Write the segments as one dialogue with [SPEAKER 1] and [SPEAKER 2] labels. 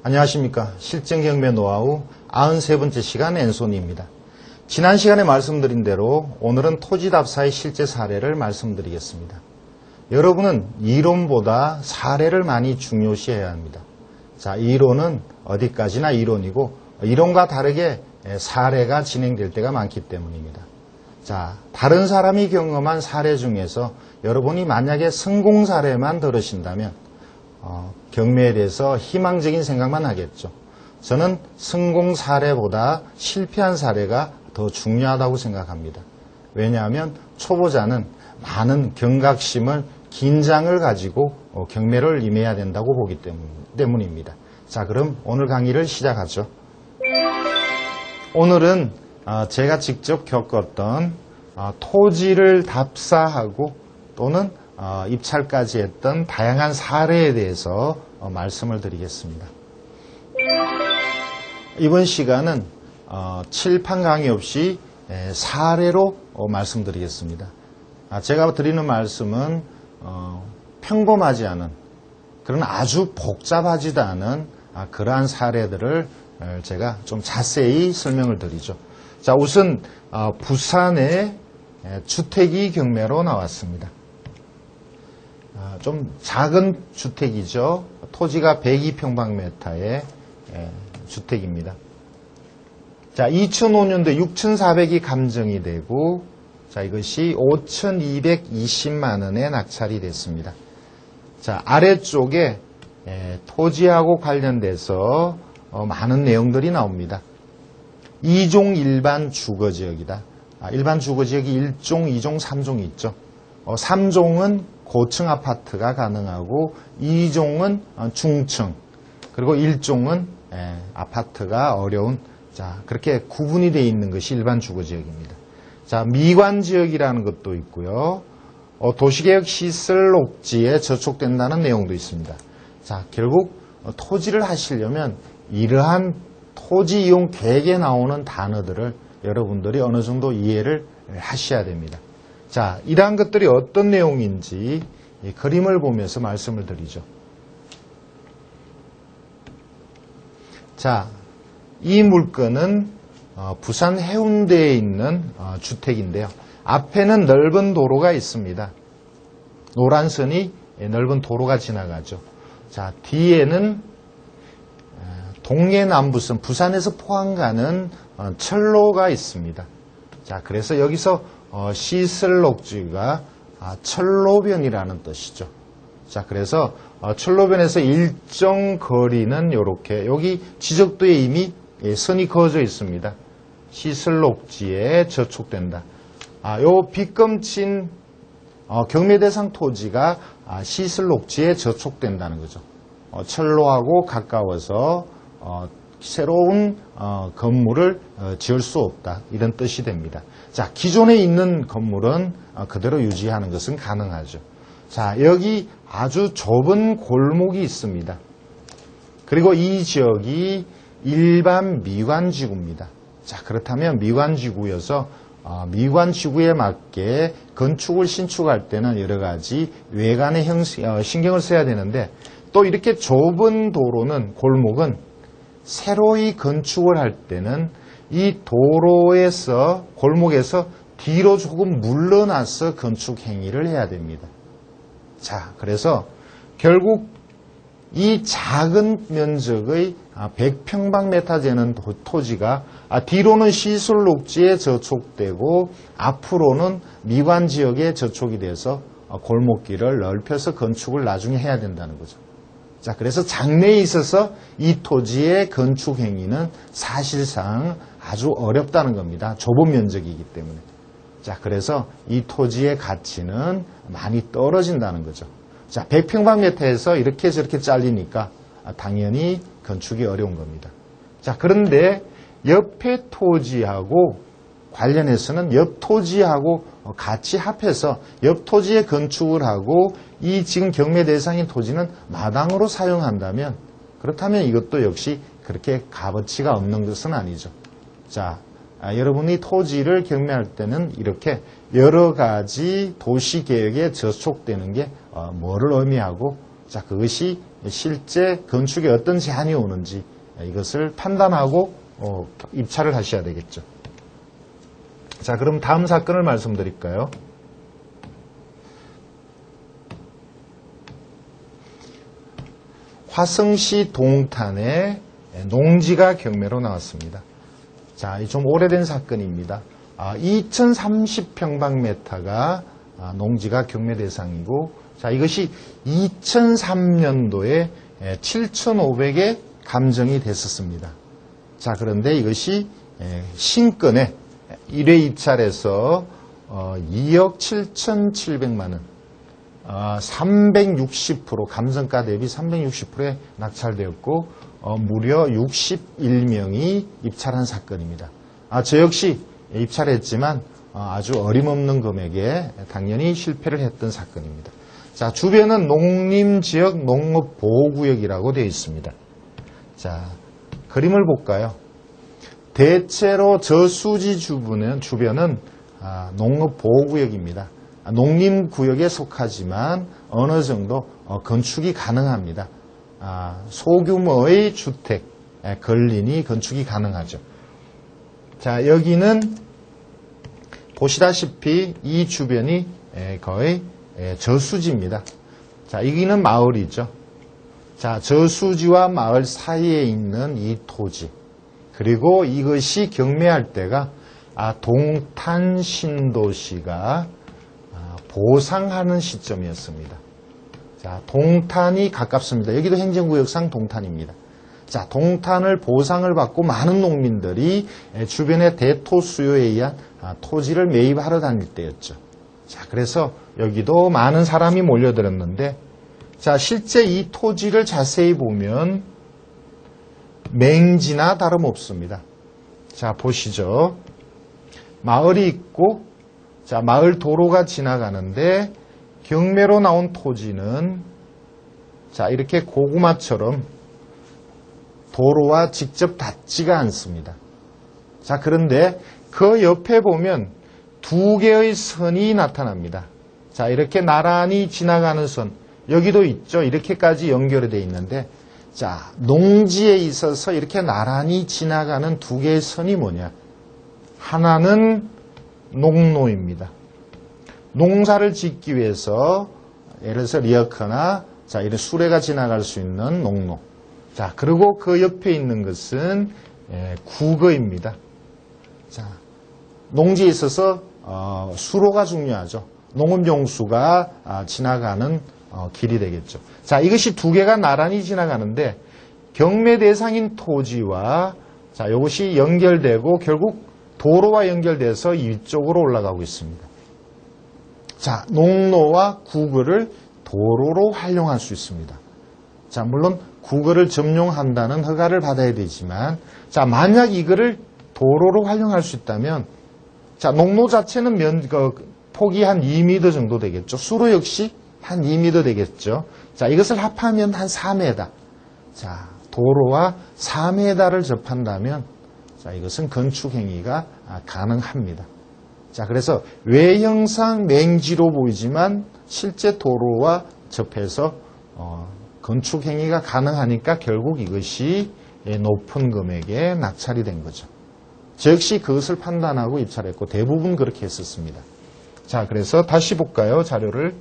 [SPEAKER 1] 안녕하십니까. 실전경매 노하우 93번째 시간 앤소니입니다. 지난 시간에 말씀드린 대로 오늘은 토지답사의 실제 사례를 말씀드리겠습니다. 여러분은 이론보다 사례를 많이 중요시해야 합니다. 자, 이론은 어디까지나 이론이고 이론과 다르게 사례가 진행될 때가 많기 때문입니다. 자, 다른 사람이 경험한 사례 중에서 여러분이 만약에 성공 사례만 들으신다면 경매에 대해서 희망적인 생각만 하겠죠. 저는 성공 사례보다 실패한 사례가 더 중요하다고 생각합니다. 왜냐하면 초보자는 많은 경각심을, 긴장을 가지고 경매를 임해야 된다고 보기 때문입니다. 자, 그럼 오늘 강의를 시작하죠. 오늘은 제가 직접 겪었던 토지를 답사하고 또는 입찰까지 했던 다양한 사례에 대해서 말씀을 드리겠습니다. 이번 시간은 칠판 강의 없이 사례로 말씀드리겠습니다. 제가 드리는 말씀은 평범하지 않은, 그런 아주 복잡하지도 않은 그러한 사례들을 제가 좀 자세히 설명을 드리죠. 자, 우선 부산의 주택이 경매로 나왔습니다. 좀 작은 주택이죠. 토지가 102평방미터의 주택입니다. 자, 2005년도에 6,400이 감정이 되고, 자, 이것이 5,220만 원에 낙찰이 됐습니다. 자, 아래쪽에 토지하고 관련돼서 많은 내용들이 나옵니다. 2종 일반 주거지역이다. 일반 주거지역이 1종, 2종, 3종이 있죠. 3종은 고층 아파트가 가능하고 2종은 중층, 그리고 1종은 아파트가 어려운, 자, 그렇게 구분이 되어 있는 것이 일반 주거지역입니다. 자, 미관지역이라는 것도 있고요. 도시개혁 시설 녹지에 저촉된다는 내용도 있습니다. 자, 결국 토지를 하시려면 이러한 토지 이용 계획에 나오는 단어들을 여러분들이 어느 정도 이해를 하셔야 됩니다. 자, 이러한 것들이 어떤 내용인지 이 그림을 보면서 말씀을 드리죠. 자, 이 물건은 부산 해운대에 있는 주택인데요. 앞에는 넓은 도로가 있습니다. 노란 선이 넓은 도로가 지나가죠. 자, 뒤에는 동해남부선, 부산에서 포항 가는 철로가 있습니다. 자, 그래서 여기서 시설 녹지가 철로변이라는 뜻이죠. 자, 그래서 철로변에서 일정 거리는 이렇게, 여기 지적도에 이미 선이 그어져 있습니다. 시설 녹지에 저촉된다. 요 빗금친 경매 대상 토지가 시설 녹지에 저촉된다는 거죠. 철로하고 가까워서 새로운 건물을 지을 수 없다, 이런 뜻이 됩니다. 자, 기존에 있는 건물은 그대로 유지하는 것은 가능하죠. 자, 여기 아주 좁은 골목이 있습니다. 그리고 이 지역이 일반 미관지구입니다. 자, 그렇다면 미관지구여서 미관지구에 맞게 건축을 신축할 때는 여러 가지 외관에 신경을 써야 되는데, 또 이렇게 좁은 도로는, 골목은 새로이 건축을 할 때는 이 도로에서, 골목에서 뒤로 조금 물러나서 건축 행위를 해야 됩니다. 자, 그래서 결국 이 작은 면적의 100평방미터 되는 토지가 뒤로는 시설 녹지에 저촉되고 앞으로는 미관 지역에 저촉이 돼서 골목길을 넓혀서 건축을 나중에 해야 된다는 거죠. 자, 그래서 장래에 있어서 이 토지의 건축 행위는 사실상 아주 어렵다는 겁니다. 좁은 면적이기 때문에. 자, 그래서 이 토지의 가치는 많이 떨어진다는 거죠. 자, 100평방미터에서 이렇게 저렇게 잘리니까 당연히 건축이 어려운 겁니다. 자, 그런데 옆에 토지하고 관련해서는 옆 토지하고 같이 합해서 옆 토지에 건축을 하고 이 지금 경매 대상인 토지는 마당으로 사용한다면, 그렇다면 이것도 역시 그렇게 값어치가 없는 것은 아니죠. 자, 여러분이 토지를 경매할 때는 이렇게 여러 가지 도시계획에 저촉되는 게 뭐를 의미하고, 자, 그것이 실제 건축에 어떤 제한이 오는지 이것을 판단하고 입찰을 하셔야 되겠죠. 자, 그럼 다음 사건을 말씀드릴까요? 화성시 동탄에 농지가 경매로 나왔습니다. 자, 좀 오래된 사건입니다. 2030평방미터가 농지가 경매 대상이고, 자, 이것이 2003년도에 7,500에 감정이 됐었습니다. 자, 그런데 이것이 신건에 1회 입찰에서 2억 7,700만 원, 360% 감정가 대비 360%에 낙찰되었고 무려 61명이 입찰한 사건입니다. 저 역시 입찰했지만 아주 어림없는 금액에 당연히 실패를 했던 사건입니다. 자, 주변은 농림지역 농업보호구역이라고 되어 있습니다. 자, 그림을 볼까요? 대체로 저수지 주변은 농업보호구역입니다. 농림구역에 속하지만 어느 정도 건축이 가능합니다. 소규모의 주택, 건린이 건축이 가능하죠. 자, 여기는 보시다시피 이 주변이 거의 저수지입니다. 자, 여기는 마을이죠. 자, 저수지와 마을 사이에 있는 이 토지, 그리고 이것이 경매할 때가 동탄 신도시가 보상하는 시점이었습니다. 자, 동탄이 가깝습니다. 여기도 행정구역상 동탄입니다. 자, 동탄을 보상을 받고 많은 농민들이 주변의 대토 수요에 의한 토지를 매입하러 다닐 때였죠. 자, 그래서 여기도 많은 사람이 몰려들었는데, 자, 실제 이 토지를 자세히 보면 맹지나 다름없습니다. 자, 보시죠. 마을이 있고, 자, 마을 도로가 지나가는데 경매로 나온 토지는 자, 이렇게 고구마처럼 도로와 직접 닿지가 않습니다. 자, 그런데 그 옆에 보면 두 개의 선이 나타납니다. 자, 이렇게 나란히 지나가는 선, 여기도 있죠. 이렇게까지 연결이 되어 있는데, 자, 농지에 있어서 이렇게 나란히 지나가는 두 개의 선이 뭐냐? 하나는 농로입니다. 농사를 짓기 위해서 예를 들어서 리어커나 자, 이런 수레가 지나갈 수 있는 농로. 자, 그리고 그 옆에 있는 것은 국어입니다. 자, 농지에 있어서 수로가 중요하죠. 농업용수가 지나가는 길이 되겠죠. 자, 이것이 두 개가 나란히 지나가는데 경매 대상인 토지와 자, 이것이 연결되고 결국 도로와 연결돼서 이쪽으로 올라가고 있습니다. 자, 농로와 국어를 도로로 활용할 수 있습니다. 자, 물론 국어를 점용한다는 허가를 받아야 되지만, 자, 만약 이거를 도로로 활용할 수 있다면, 자, 농로 자체는 폭이 한 2m 정도 되겠죠. 수로 역시 한 2m 되겠죠. 자, 이것을 합하면 한 4m. 자, 도로와 4m를 접한다면, 자, 이것은 건축 행위가 가능합니다. 자, 그래서 외형상 맹지로 보이지만 실제 도로와 접해서 건축 행위가 가능하니까 결국 이것이 높은 금액에 낙찰이 된 거죠. 저 역시 그것을 판단하고 입찰했고 대부분 그렇게 했었습니다. 자, 그래서 다시 볼까요? 자료를.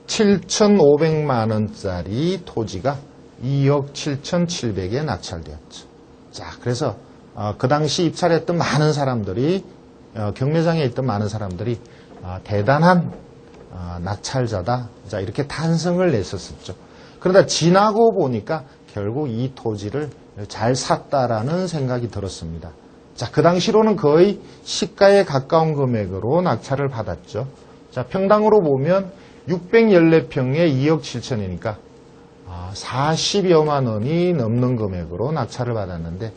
[SPEAKER 1] 7,500만 원짜리 토지가 2억 7,700에 낙찰되었죠. 자, 그래서 그 당시 입찰했던 많은 사람들이 경매장에 있던 많은 사람들이 대단한 낙찰자다. 자, 이렇게 탄성을 냈었었죠. 그러다 지나고 보니까 결국 이 토지를 잘 샀다라는 생각이 들었습니다. 자, 그 당시로는 거의 시가에 가까운 금액으로 낙찰을 받았죠. 자, 평당으로 보면 614평에 2억 7천이니까 40여만 원이 넘는 금액으로 낙찰을 받았는데,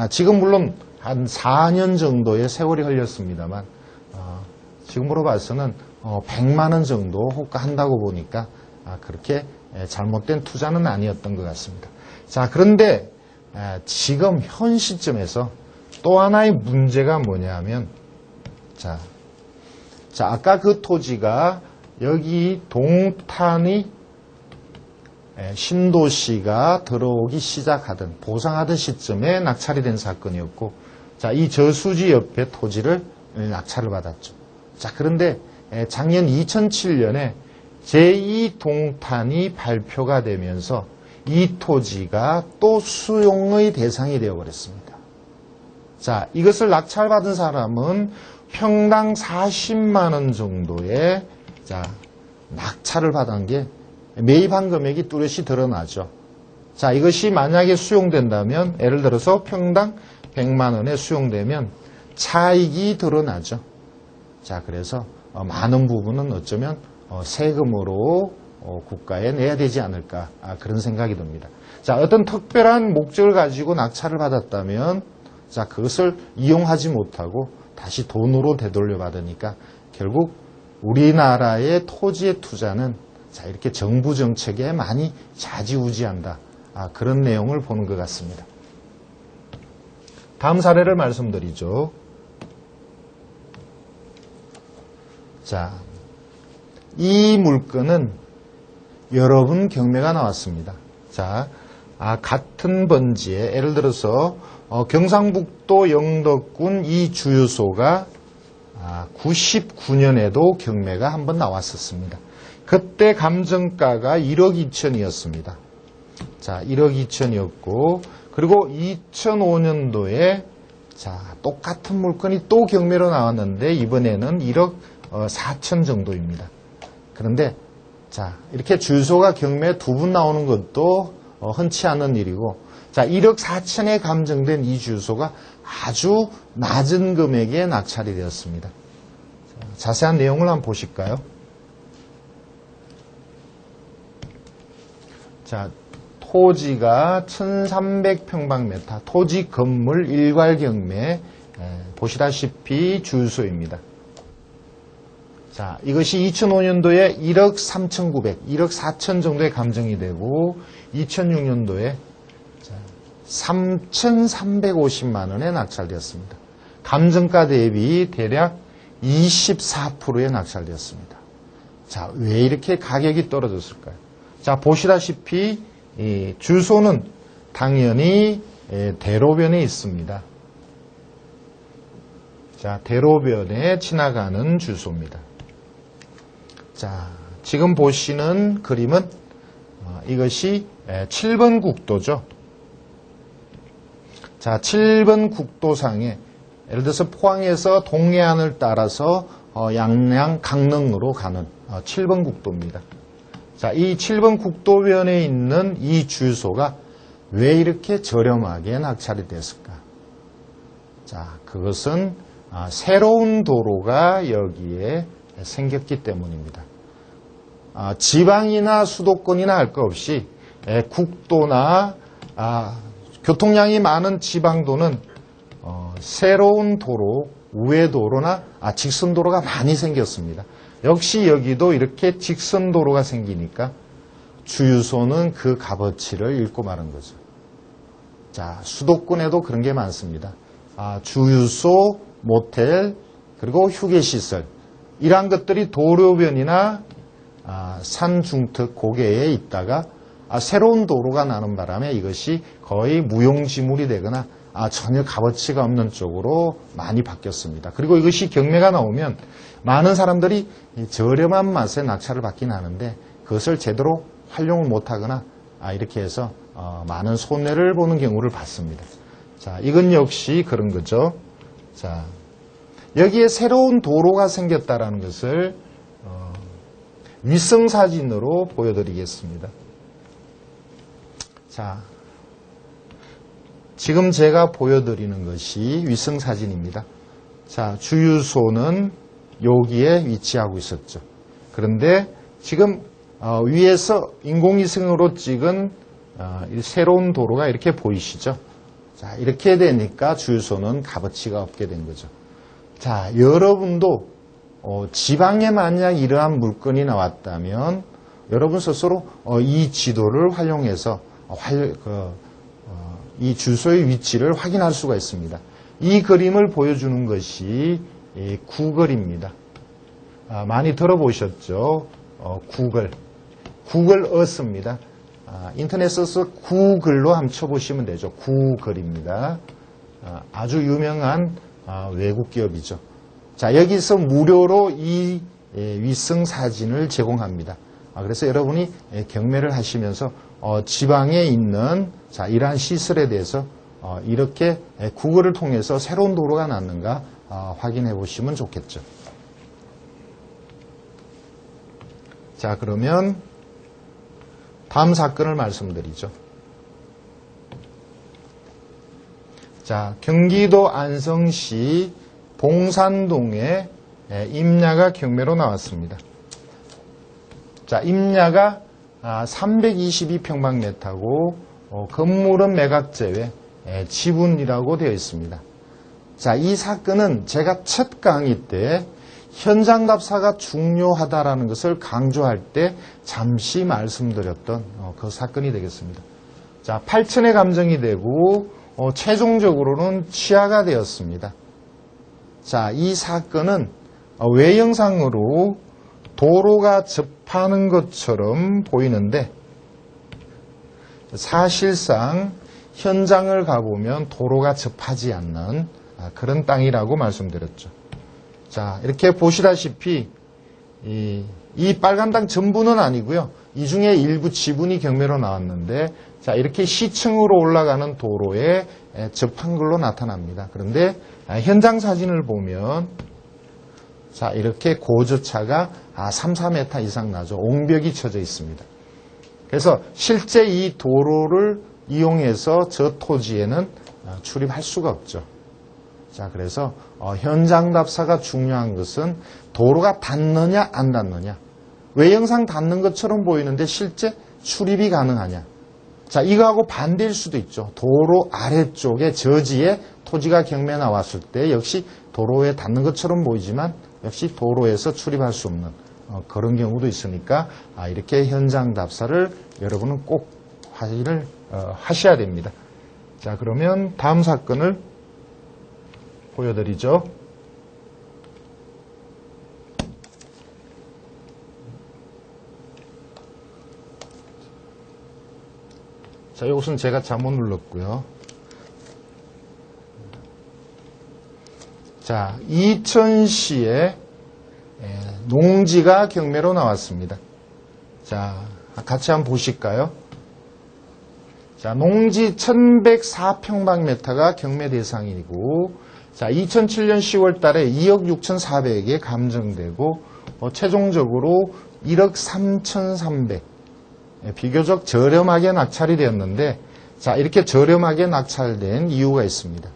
[SPEAKER 1] 지금 물론 한 4년 정도의 세월이 흘렸습니다만, 지금으로 봐서는 100만 원 정도 호가한다고 보니까 그렇게 잘못된 투자는 아니었던 것 같습니다. 자, 그런데 지금 현 시점에서 또 하나의 문제가 뭐냐면, 자, 아까 그 토지가 여기 동탄이 신도시가 들어오기 시작하던 보상하던 시점에 낙찰이 된 사건이었고, 자, 이 저수지 옆에 토지를 낙찰을 받았죠. 자, 그런데 작년 2007년에 제2동탄이 발표가 되면서 이 토지가 또 수용의 대상이 되어버렸습니다. 자, 이것을 낙찰받은 사람은 평당 40만 원 정도의 낙찰을 받은 게 매입한 금액이 뚜렷이 드러나죠. 자, 이것이 만약에 수용된다면, 예를 들어서 평당 100만 원에 수용되면 차익이 드러나죠. 자, 그래서 많은 부분은 어쩌면 세금으로 국가에 내야 되지 않을까, 그런 생각이 듭니다. 자, 어떤 특별한 목적을 가지고 낙찰을 받았다면, 자, 그것을 이용하지 못하고 다시 돈으로 되돌려 받으니까 결국 우리나라의 토지의 투자는 자, 이렇게 정부 정책에 많이 좌지우지한다. 그런 내용을 보는 것 같습니다. 다음 사례를 말씀드리죠. 자, 이 물건은 여러분 경매가 나왔습니다. 자, 같은 번지에 예를 들어서 경상북도 영덕군 이 주유소가 99년에도 경매가 한번 나왔었습니다. 그때 감정가가 1억 2천이었습니다. 자, 1억 2천이었고, 그리고 2005년도에 자, 똑같은 물건이 또 경매로 나왔는데 이번에는 1억 4천 정도입니다. 그런데 자, 이렇게 주유소가 경매에 두 분 나오는 것도 흔치 않은 일이고, 자, 1억 4천에 감정된 이 주유소가 아주 낮은 금액에 낙찰이 되었습니다. 자, 자세한 내용을 한번 보실까요? 자, 토지가 1300평방미터, 토지 건물 일괄 경매, 보시다시피 주유소입니다. 자, 이것이 2005년도에 1억 3,900, 1억 4천 정도에 감정이 되고 2006년도에 3,350만 원에 낙찰되었습니다. 감정가 대비 대략 24%에 낙찰되었습니다. 자, 왜 이렇게 가격이 떨어졌을까요? 자, 보시다시피 이 주소는 당연히 대로변에 있습니다. 자, 대로변에 지나가는 주소입니다. 자, 지금 보시는 그림은 이것이 7번 국도죠. 자, 7번 국도상에 예를 들어서 포항에서 동해안을 따라서 양양 강릉으로 가는 7번 국도입니다. 자, 이 7번 국도변에 있는 이 주유소가 왜 이렇게 저렴하게 낙찰이 됐을까? 자, 그것은 새로운 도로가 여기에 생겼기 때문입니다. 지방이나 수도권이나 할 것 없이 국도나 교통량이 많은 지방도는 새로운 도로, 우회도로나 직선도로가 많이 생겼습니다. 역시 여기도 이렇게 직선도로가 생기니까 주유소는 그 값어치를 잃고 마는 거죠. 자, 수도권에도 그런 게 많습니다. 주유소, 모텔, 그리고 휴게시설, 이러한 것들이 도로변이나 산중턱 고개에 있다가 새로운 도로가 나는 바람에 이것이 거의 무용지물이 되거나 전혀 값어치가 없는 쪽으로 많이 바뀌었습니다. 그리고 이것이 경매가 나오면 많은 사람들이 저렴한 맛에 낙찰을 받긴 하는데 그것을 제대로 활용을 못하거나 이렇게 해서 많은 손해를 보는 경우를 봤습니다. 자, 이건 역시 그런 거죠. 자, 여기에 새로운 도로가 생겼다라는 것을 위성사진으로 보여드리겠습니다. 자, 지금 제가 보여드리는 것이 위성사진입니다. 자, 주유소는 여기에 위치하고 있었죠. 그런데 지금 위에서 인공위성으로 찍은 새로운 도로가 이렇게 보이시죠? 자, 이렇게 되니까 주유소는 값어치가 없게 된 거죠. 자, 여러분도 지방에 만약 이러한 물건이 나왔다면 여러분 스스로 이 지도를 활용해서 이 주소의 위치를 확인할 수가 있습니다. 이 그림을 보여주는 것이 구글입니다. 많이 들어보셨죠? 구글 어스입니다. 인터넷에서 구글로 한번 쳐보시면 되죠. 구글입니다. 아주 유명한 외국 기업이죠. 자, 여기서 무료로 이 위성 사진을 제공합니다. 그래서 여러분이 경매를 하시면서 지방에 있는 이러한 시설에 대해서 이렇게 구글을 통해서 새로운 도로가 났는가 확인해 보시면 좋겠죠. 자, 그러면 다음 사건을 말씀드리죠. 자, 경기도 안성시 봉산동에 임야가 경매로 나왔습니다. 자, 임야가 322평방미터고 건물은 매각 제외, 지분이라고 되어 있습니다. 자, 이 사건은 제가 첫 강의 때 현장 답사가 중요하다라는 것을 강조할 때 잠시 말씀드렸던 그 사건이 되겠습니다. 자, 8천의 감정이 되고 최종적으로는 취하가 되었습니다. 자, 이 사건은 외형상으로 도로가 접하는 것처럼 보이는데 사실상 현장을 가보면 도로가 접하지 않는 그런 땅이라고 말씀드렸죠. 자, 이렇게 보시다시피 이 빨간 땅 전부는 아니고요. 이 중에 일부 지분이 경매로 나왔는데 자, 이렇게 시층으로 올라가는 도로에 접한 걸로 나타납니다. 그런데 현장 사진을 보면 자, 이렇게 고저차가 3, 4m 이상 나죠. 옹벽이 쳐져 있습니다. 그래서 실제 이 도로를 이용해서 저 토지에는 출입할 수가 없죠. 자, 그래서 현장 답사가 중요한 것은 도로가 닿느냐 안 닿느냐. 외형상 닿는 것처럼 보이는데 실제 출입이 가능하냐. 자, 이거하고 반대일 수도 있죠. 도로 아래쪽에 저지에 토지가 경매 나왔을 때 역시 도로에 닿는 것처럼 보이지만 역시 도로에서 출입할 수 없는 그런 경우도 있으니까 이렇게 현장 답사를 여러분은 꼭 확인을 하셔야 됩니다. 자, 그러면 다음 사건을 보여드리죠. 자, 이것은 제가 잘못 눌렀고요. 자, 이천시에 농지가 경매로 나왔습니다. 자, 같이 한번 보실까요? 자, 농지 1104평방미터가 경매 대상이고, 자, 2007년 10월 달에 2억 6,400에 감정되고, 최종적으로 1억 3,300. 비교적 저렴하게 낙찰이 되었는데, 자, 이렇게 저렴하게 낙찰된 이유가 있습니다.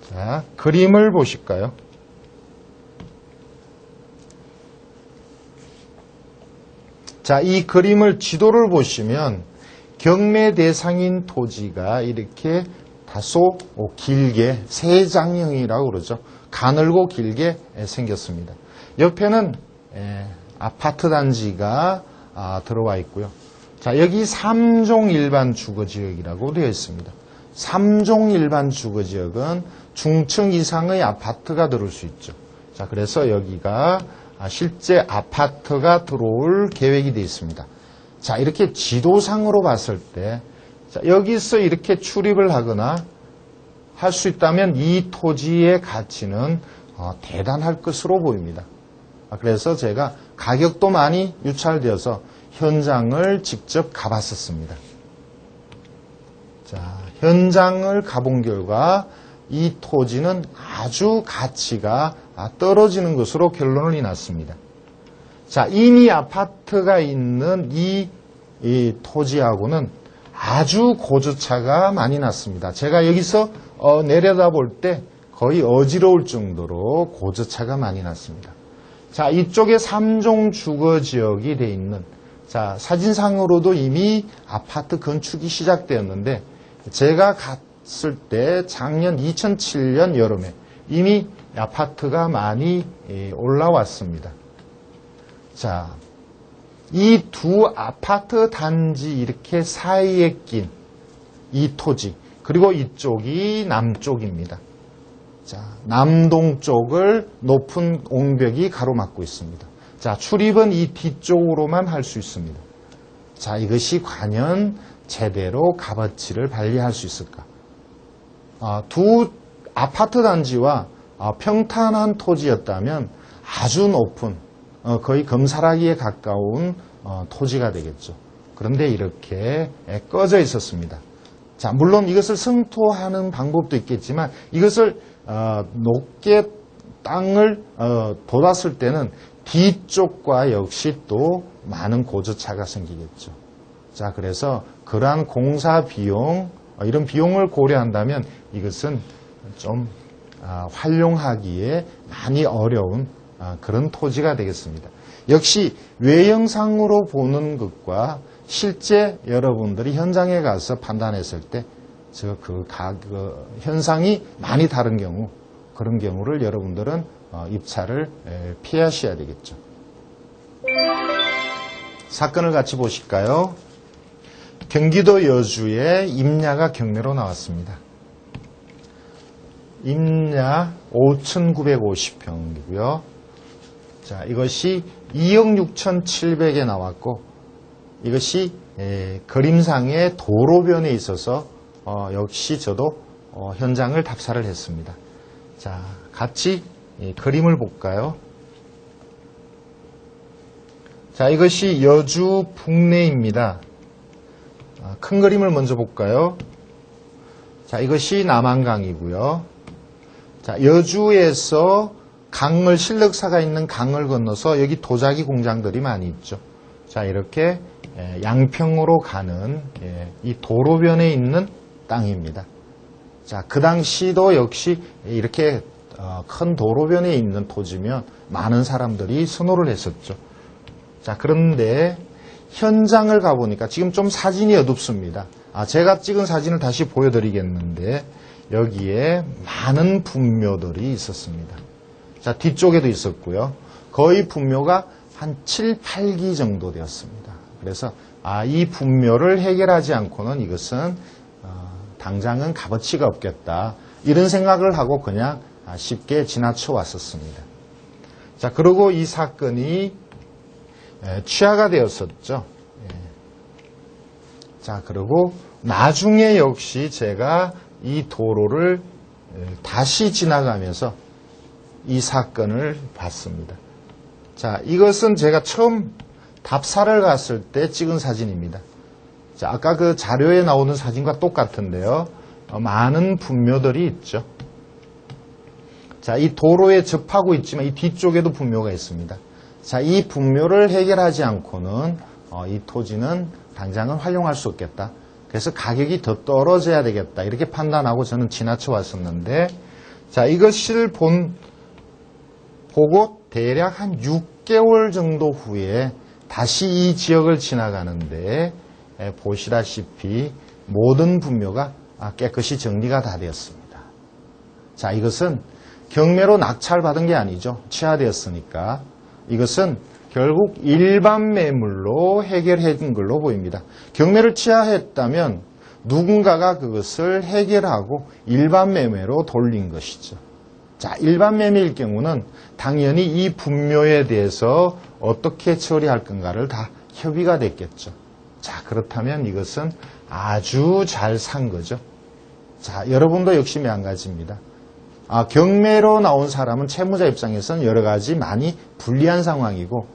[SPEAKER 1] 자, 그림을 보실까요? 자, 이 그림을 지도를 보시면 경매 대상인 토지가 이렇게 다소 길게 세장형이라고 그러죠. 가늘고 길게 생겼습니다. 옆에는 아파트 단지가 들어와 있고요. 자, 여기 3종 일반 주거지역이라고 되어 있습니다. 3종 일반 주거지역은 중층 이상의 아파트가 들어올 수 있죠. 자, 그래서 여기가 실제 아파트가 들어올 계획이 되어 있습니다. 자, 이렇게 지도상으로 봤을 때, 자, 여기서 이렇게 출입을 하거나 할 수 있다면 이 토지의 가치는 대단할 것으로 보입니다. 그래서 제가 가격도 많이 유찰되어서 현장을 직접 가봤었습니다. 자, 현장을 가본 결과 이 토지는 아주 가치가 떨어지는 것으로 결론이 났습니다. 자, 이미 아파트가 있는 이 토지하고는 아주 고저차가 많이 났습니다. 제가 여기서 내려다볼 때 거의 어지러울 정도로 고저차가 많이 났습니다. 자, 이쪽에 3종 주거지역이 되어 있는, 자, 사진상으로도 이미 아파트 건축이 시작되었는데, 제가 갔을 때 작년 2007년 여름에 이미 아파트가 많이 올라왔습니다. 자, 이 두 아파트 단지 이렇게 사이에 낀 이 토지, 그리고 이쪽이 남쪽입니다. 자, 남동쪽을 높은 옹벽이 가로막고 있습니다. 자, 출입은 이 뒤쪽으로만 할 수 있습니다. 자, 이것이 과연 제대로 값어치를 발휘할 수 있을까? 두 아파트 단지와 평탄한 토지였다면 아주 높은 거의 금사라기에 가까운 토지가 되겠죠. 그런데 이렇게 꺼져 있었습니다. 자, 물론 이것을 승토하는 방법도 있겠지만 이것을 높게 땅을 돋았을 때는 뒤쪽과 역시 또 많은 고저차가 생기겠죠. 자, 그래서 그러한 공사 비용, 이런 비용을 고려한다면 이것은 좀 활용하기에 많이 어려운 그런 토지가 되겠습니다. 역시 외형상으로 보는 것과 실제 여러분들이 현장에 가서 판단했을 때 그 현상이 많이 다른 경우, 그런 경우를 여러분들은 입찰을 피하셔야 되겠죠. 사건을 같이 보실까요? 경기도 여주의 임야가 경매로 나왔습니다. 임야 5,950평이고요. 자, 이것이 2억 6,700에 나왔고, 이것이 그림상의 도로변에 있어서 역시 저도 현장을 답사를 했습니다. 자, 같이 그림을 볼까요? 자, 이것이 여주 북내입니다. 큰 그림을 먼저 볼까요? 자, 이것이 남한강이고요. 자, 여주에서 강을, 실력사가 있는 강을 건너서 여기 도자기 공장들이 많이 있죠. 자, 이렇게 양평으로 가는 이 도로변에 있는 땅입니다. 자, 그 당시도 역시 이렇게 큰 도로변에 있는 토지면 많은 사람들이 선호를 했었죠. 자, 그런데 현장을 가보니까 지금 좀 사진이 어둡습니다. 제가 찍은 사진을 다시 보여드리겠는데 여기에 많은 분묘들이 있었습니다. 자, 뒤쪽에도 있었고요. 거의 분묘가 한 7, 8기 정도 되었습니다. 그래서 이 분묘를 해결하지 않고는 이것은 당장은 값어치가 없겠다. 이런 생각을 하고 그냥 쉽게 지나쳐 왔었습니다. 자, 그리고 이 사건이 취하가 되었었죠. 자, 그리고 나중에 역시 제가 이 도로를 다시 지나가면서 이 사건을 봤습니다. 자, 이것은 제가 처음 답사를 갔을 때 찍은 사진입니다. 자, 아까 그 자료에 나오는 사진과 똑같은데요. 많은 분묘들이 있죠. 자, 이 도로에 접하고 있지만 이 뒤쪽에도 분묘가 있습니다. 자, 이 분묘를 해결하지 않고는 이 토지는 당장은 활용할 수 없겠다. 그래서 가격이 더 떨어져야 되겠다. 이렇게 판단하고 저는 지나쳐 왔었는데, 자, 이것을 보고 대략 한 6개월 정도 후에 다시 이 지역을 지나가는데 보시다시피 모든 분묘가 깨끗이 정리가 다 되었습니다. 자, 이것은 경매로 낙찰받은 게 아니죠. 취하되었으니까. 이것은 결국 일반 매물로 해결한 걸로 보입니다. 경매를 취하했다면 누군가가 그것을 해결하고 일반 매매로 돌린 것이죠. 자, 일반 매매일 경우는 당연히 이 분묘에 대해서 어떻게 처리할 건가를 다 협의가 됐겠죠. 자, 그렇다면 이것은 아주 잘 산 거죠. 자, 여러분도 역시 마찬가지입니다. 경매로 나온 사람은 채무자 입장에서는 여러 가지 많이 불리한 상황이고,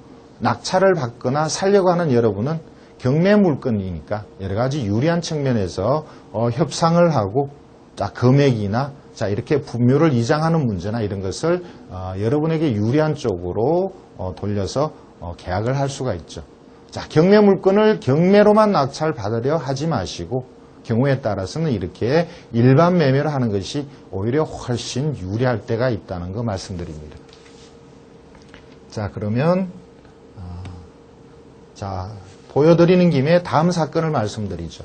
[SPEAKER 1] 낙찰을 받거나 살려고 하는 여러분은 경매 물건이니까 여러 가지 유리한 측면에서 협상을 하고, 자, 금액이나 이렇게 분묘를 이장하는 문제나 이런 것을 여러분에게 유리한 쪽으로 돌려서 계약을 할 수가 있죠. 자, 경매 물건을 경매로만 낙찰 받으려 하지 마시고 경우에 따라서는 이렇게 일반 매매를 하는 것이 오히려 훨씬 유리할 때가 있다는 거 말씀드립니다. 자, 그러면 보여드리는 김에 다음 사건을 말씀드리죠.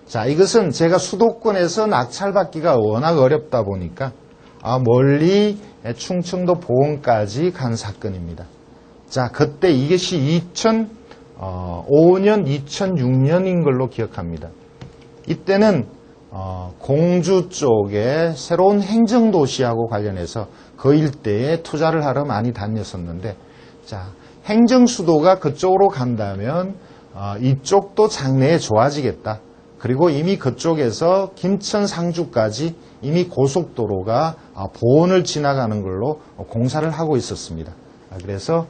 [SPEAKER 1] 자, 이것은 제가 수도권에서 낙찰받기가 워낙 어렵다 보니까 멀리 충청도 보은까지 간 사건입니다. 자, 그때 이것이 2005년, 2006년인 걸로 기억합니다. 이때는 공주 쪽에 새로운 행정도시하고 관련해서 그 일대에 투자를 하러 많이 다녔었는데, 자, 행정수도가 그쪽으로 간다면 이쪽도 장래에 좋아지겠다. 그리고 이미 그쪽에서 김천 상주까지 이미 고속도로가 보원을 지나가는 걸로 공사를 하고 있었습니다. 그래서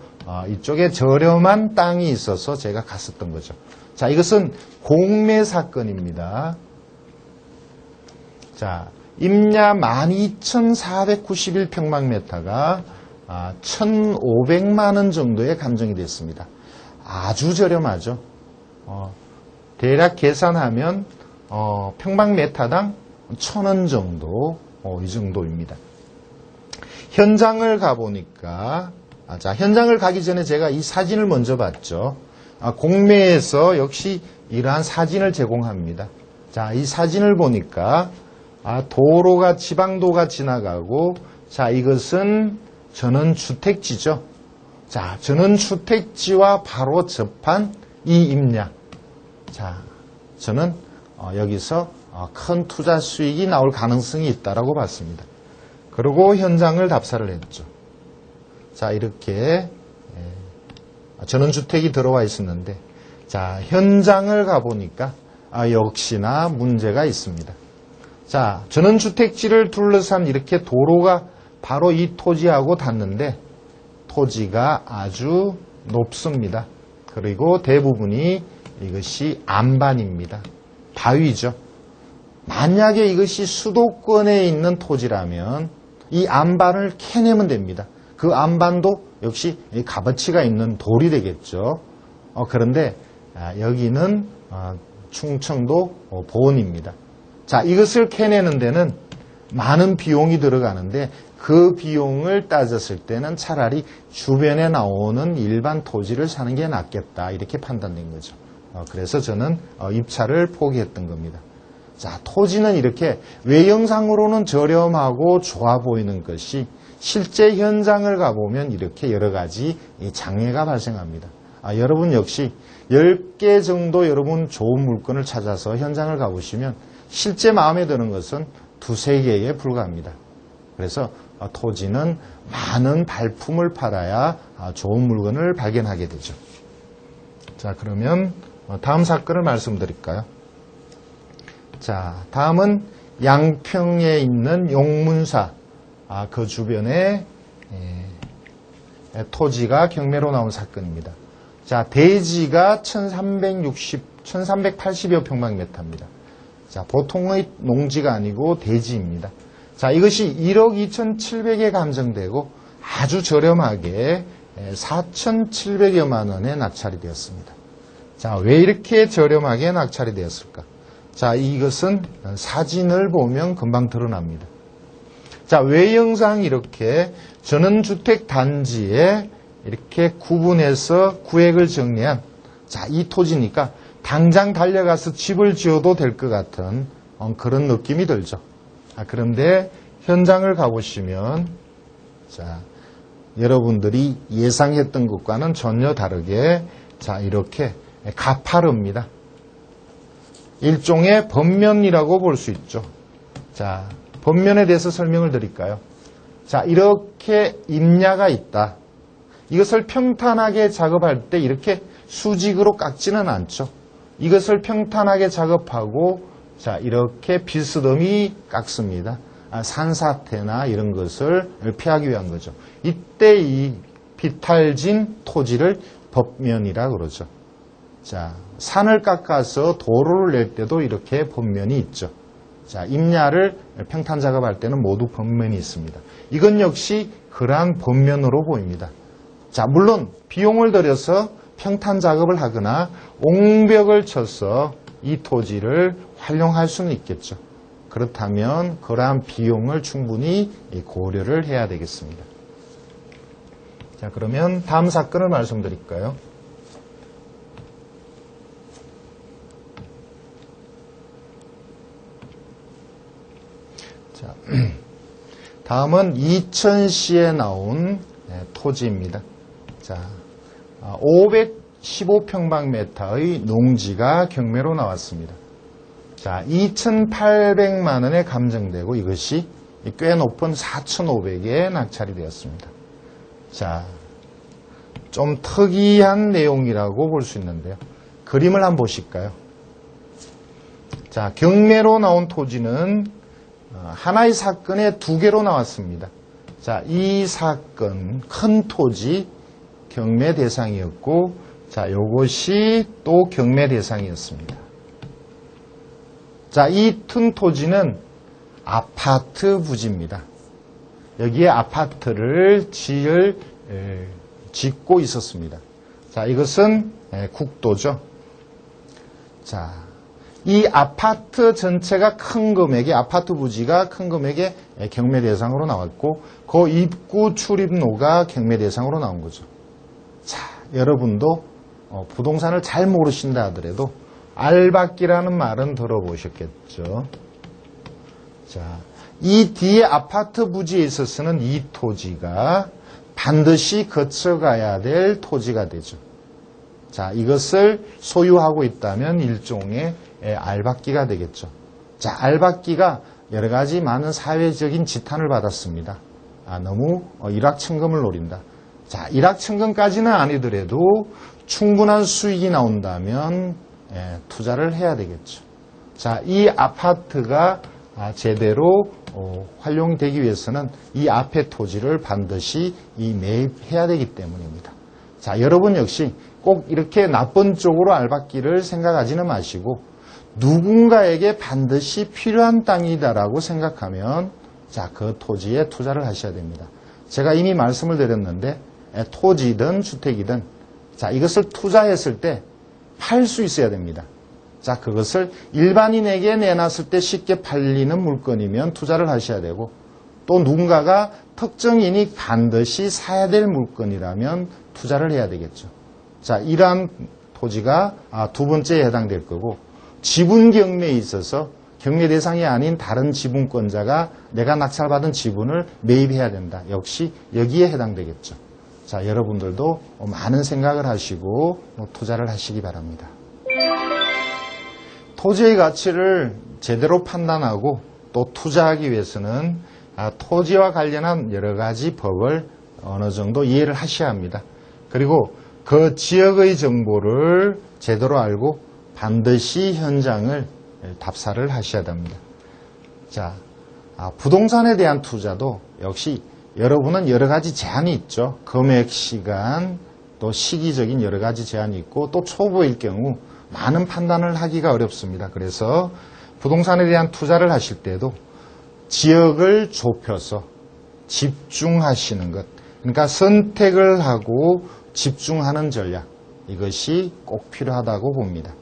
[SPEAKER 1] 이쪽에 저렴한 땅이 있어서 제가 갔었던 거죠. 자, 이것은 공매 사건입니다. 자, 임야 12,491평방미터가 1,500만 원 정도에 감정이 됐습니다. 아주 저렴하죠. 대략 계산하면 평방미터당 1,000원 정도, 이 정도입니다. 현장을 가보니까, 자, 현장을 가기 전에 제가 이 사진을 먼저 봤죠. 공매에서 역시 이러한 사진을 제공합니다. 자, 이 사진을 보니까 도로가, 지방도가 지나가고, 자, 이것은 전원주택지죠. 자, 전원주택지와 바로 접한 이 임야. 자, 저는 여기서 큰 투자 수익이 나올 가능성이 있다라고 봤습니다. 그리고 현장을 답사를 했죠. 자, 이렇게 전원주택이 들어와 있었는데, 자, 현장을 가보니까 역시나 문제가 있습니다. 자, 전원주택지를 둘러싼 이렇게 도로가 바로 이 토지하고 닿는데, 토지가 아주 높습니다. 그리고 대부분이 이것이 안반입니다. 바위죠. 만약에 이것이 수도권에 있는 토지라면 이 안반을 캐내면 됩니다. 그 안반도 역시 값어치가 있는 돌이 되겠죠. 그런데 여기는 충청도 보원입니다. 자, 이것을 캐내는 데는 많은 비용이 들어가는데, 그 비용을 따졌을 때는 차라리 주변에 나오는 일반 토지를 사는 게 낫겠다, 이렇게 판단된 거죠. 그래서 저는 입찰을 포기했던 겁니다. 자, 토지는 이렇게 외형상으로는 저렴하고 좋아 보이는 것이 실제 현장을 가보면 이렇게 여러 가지 장애가 발생합니다. 여러분 역시 10개 정도 여러분 좋은 물건을 찾아서 현장을 가보시면 실제 마음에 드는 것은 2-3개에 불과합니다. 그래서 토지는 많은 발품을 팔아야 좋은 물건을 발견하게 되죠. 자, 그러면 다음 사건을 말씀드릴까요? 자, 다음은 양평에 있는 용문사, 그 주변에 토지가 경매로 나온 사건입니다. 자, 대지가 1380여 평방미터입니다. 자, 보통의 농지가 아니고 대지입니다. 자, 이것이 1억 2,700에 감정되고 아주 저렴하게 4,700여만 원에 낙찰이 되었습니다. 자, 왜 이렇게 저렴하게 낙찰이 되었을까? 자, 이것은 사진을 보면 금방 드러납니다. 자, 외형상 이렇게 전원주택 단지에 이렇게 구분해서 구획을 정리한, 자, 이 토지니까 당장 달려가서 집을 지어도 될 것 같은 그런 느낌이 들죠. 그런데 현장을 가보시면, 자, 여러분들이 예상했던 것과는 전혀 다르게, 자, 이렇게 가파릅니다. 일종의 번면이라고 볼 수 있죠. 자, 번면에 대해서 설명을 드릴까요? 자, 이렇게 임야가 있다. 이것을 평탄하게 작업할 때 이렇게 수직으로 깎지는 않죠. 이것을 평탄하게 작업하고, 자, 이렇게 비스듬히 깎습니다. 산사태나 이런 것을 피하기 위한 거죠. 이때 이 비탈진 토지를 법면이라 그러죠. 자, 산을 깎아서 도로를 낼 때도 이렇게 법면이 있죠. 자, 임야를 평탄 작업할 때는 모두 법면이 있습니다. 이건 역시 그러한 법면으로 보입니다. 자, 물론 비용을 들여서 평탄 작업을 하거나 옹벽을 쳐서 이 토지를 활용할 수는 있겠죠. 그렇다면 그러한 비용을 충분히 고려를 해야 되겠습니다. 자, 그러면 다음 사건을 말씀드릴까요? 자, 다음은 이천시에 나온 토지입니다. 자, 515평방미터의 농지가 경매로 나왔습니다. 자, 2,800만 원에 감정되고 이것이 꽤 높은 4,500에 낙찰이 되었습니다. 자, 좀 특이한 내용이라고 볼 수 있는데요. 그림을 한번 보실까요? 자, 경매로 나온 토지는 하나의 사건에 두 개로 나왔습니다. 자, 이 사건, 큰 토지 경매 대상이었고, 자, 요것이 또 경매 대상이었습니다. 자, 이 큰 토지는 아파트 부지입니다. 여기에 아파트를 짓고 있었습니다. 자, 이것은 국도죠. 자, 이 아파트 전체가 큰 금액의, 아파트 부지가 큰 금액의 경매 대상으로 나왔고, 그 입구 출입로가 경매 대상으로 나온 거죠. 자, 여러분도 부동산을 잘 모르신다 하더라도 알박기라는 말은 들어보셨겠죠. 자, 이 뒤에 아파트 부지에 있어서는 이 토지가 반드시 거쳐가야 될 토지가 되죠. 자, 이것을 소유하고 있다면 일종의 알박기가 되겠죠. 자, 알박기가 여러 가지 많은 사회적인 지탄을 받았습니다. 너무 일확천금을 노린다. 자, 일확천금까지는 아니더라도 충분한 수익이 나온다면 투자를 해야 되겠죠. 자, 이 아파트가 제대로 활용이 되기 위해서는 이 앞의 토지를 반드시 매입해야 되기 때문입니다. 자, 여러분 역시 꼭 이렇게 나쁜 쪽으로 알박기를 생각하지는 마시고 누군가에게 반드시 필요한 땅이다라고 생각하면 자, 그 토지에 투자를 하셔야 됩니다. 제가 이미 말씀을 드렸는데 토지든 주택이든 자, 이것을 투자했을 때 팔 수 있어야 됩니다. 자, 그것을 일반인에게 내놨을 때 쉽게 팔리는 물건이면 투자를 하셔야 되고 또 누군가가 특정인이 반드시 사야 될 물건이라면 투자를 해야 되겠죠. 자, 이러한 토지가 두 번째에 해당될 거고 지분 경매에 있어서 경매 대상이 아닌 다른 지분권자가 내가 낙찰받은 지분을 매입해야 된다. 역시 여기에 해당되겠죠. 자, 여러분들도 많은 생각을 하시고 투자를 하시기 바랍니다. 토지의 가치를 제대로 판단하고 또 투자하기 위해서는 토지와 관련한 여러 가지 법을 어느 정도 이해를 하셔야 합니다. 그리고 그 지역의 정보를 제대로 알고 반드시 현장을 답사를 하셔야 합니다. 자, 부동산에 대한 투자도 역시 여러분은 여러 가지 제한이 있죠. 금액, 시간, 또 시기적인 여러 가지 제한이 있고 또 초보일 경우 많은 판단을 하기가 어렵습니다. 그래서 부동산에 대한 투자를 하실 때도 지역을 좁혀서 집중하시는 것, 그러니까 선택을 하고 집중하는 전략, 이것이 꼭 필요하다고 봅니다.